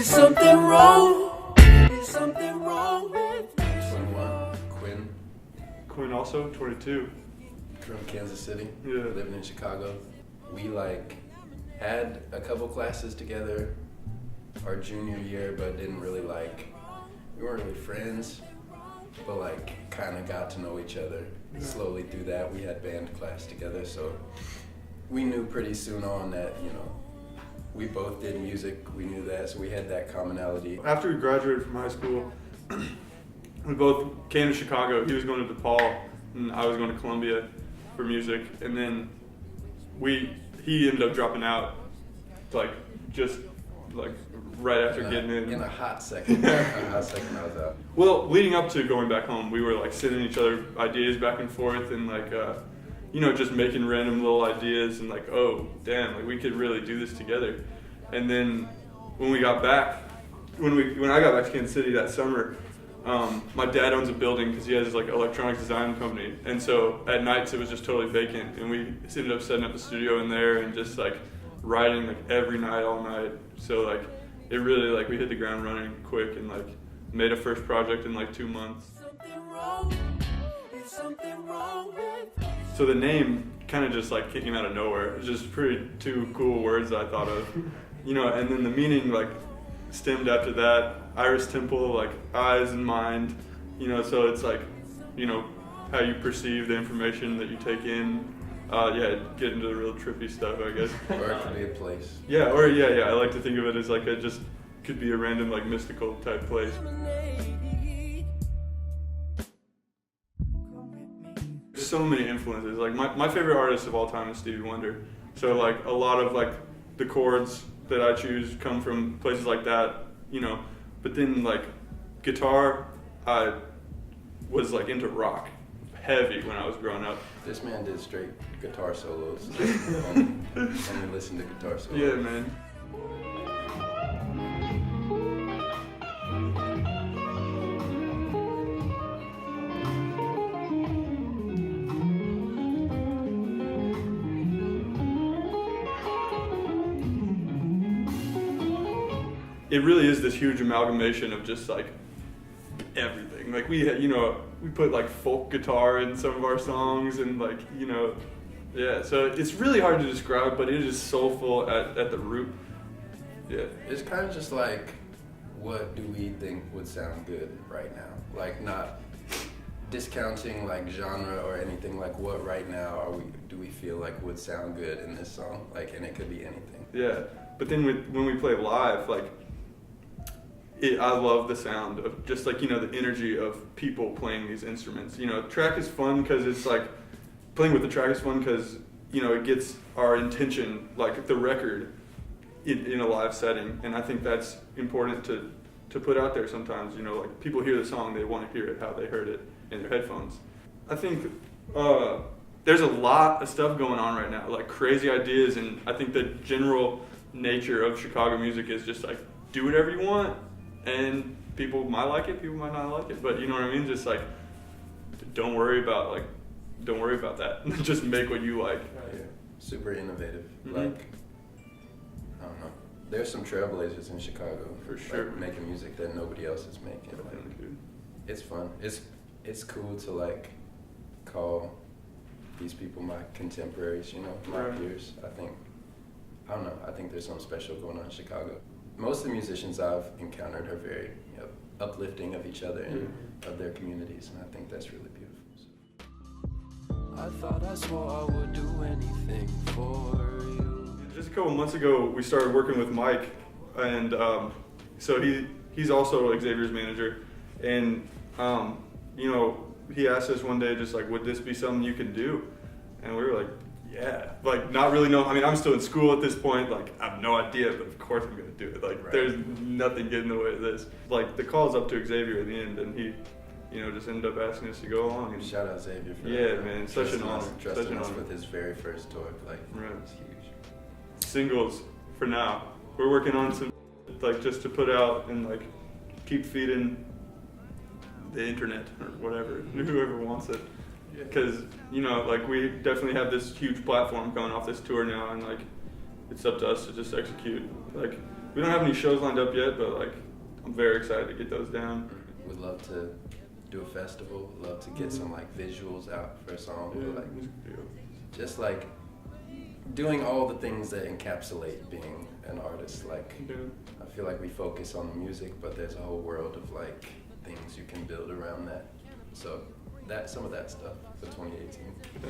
Is something wrong? Is something wrong with me? 21, Quinn also, 22. from Kansas City, Yeah. living in Chicago. We had a couple classes together our junior year, but didn't really we weren't really friends, but kind of got to know each other slowly through that. We had band class together, so we knew pretty soon on that, we both did music. We knew that, so we had that commonality. After we graduated from high school, we both came to Chicago. He was going to DePaul, and I was going to Columbia for music. And then he ended up dropping out, just right after getting in. In a hot second. I was out. Well, leading up to going back home, we were sending each other ideas back and forth, and just making random little ideas, and oh damn, we could really do this together. And then when we got back, when I got back to Kansas City that summer, my dad owns a building because he has electronics design company, and so at nights it was just totally vacant, and we ended up setting up a studio in there and just writing every night, all night. So it really we hit the ground running quick and made a first project in 2 months. Something wrong? Is something wrong with me? So the name kind of just came out of nowhere. It was just two cool words I thought of, and then the meaning stemmed after that. Iris Temple, eyes and mind, so it's how you perceive the information that you take in. Get into the real trippy stuff, I guess. Or it could be a place. Yeah, I like to think of it as it just could be a random mystical type place. So many influences. My favorite artist of all time is Stevie Wonder. So a lot of the chords that I choose come from places like that, But then guitar, I was into rock heavy when I was growing up. This man did straight guitar solos. only listen to guitar solos. Yeah, man. It really is this huge amalgamation of just everything. We put folk guitar in some of our songs, and so it's really hard to describe, but it is soulful at the root. Yeah. It's kind of just what do we think would sound good right now? Not discounting genre or anything. What right now do we feel would sound good in this song? And it could be anything. Yeah, but then when we play live, I love the sound of just the energy of people playing these instruments. Track is fun because it's playing with the track is fun because it gets our intention, the record, in a live setting, and I think that's important to put out there sometimes. People hear the song, they want to hear it how they heard it in their headphones. I think there's a lot of stuff going on right now, crazy ideas, and I think the general nature of Chicago music is just do whatever you want. And people might like it, people might not like it, but you know what I mean? Just don't worry about that. Just make what you like. Yeah. Super innovative. Mm-hmm. I don't know. There's some trailblazers in Chicago for sure, making music that nobody else is making. It's fun. It's cool to call these people my contemporaries, my peers. I don't know. I think there's something special going on in Chicago. Most of the musicians I've encountered are very uplifting of each other and of their communities, and I think that's really beautiful. I thought I swore I would do anything for you. Just a couple months ago, we started working with Mike, and so he's also Xavier's manager, and he asked us one day would this be something you could do? And we were yeah, not really know. I mean, I'm still in school at this point. I have no idea, but of course I'm gonna do it. There's nothing getting in the way of this. The call's up to Xavier in the end, and he, just ended up asking us to go along. And shout out Xavier for that. Man, such an honor. Trusting us with his very first tour. It's huge. Singles for now. We're working on some, just to put out and keep feeding the internet or whatever, whoever wants it. Because we definitely have this huge platform coming off this tour now, and it's up to us to just execute. We don't have any shows lined up yet, but like I'm very excited to get those down. Would love to do a festival. Love to get some like visuals out for a song. Yeah, Like music video. just like doing all the things that encapsulate being an artist. Like Yeah. I feel like we focus on the music, but there's a whole world of like things you can build around that. So that some of that stuff for 2018. Yeah.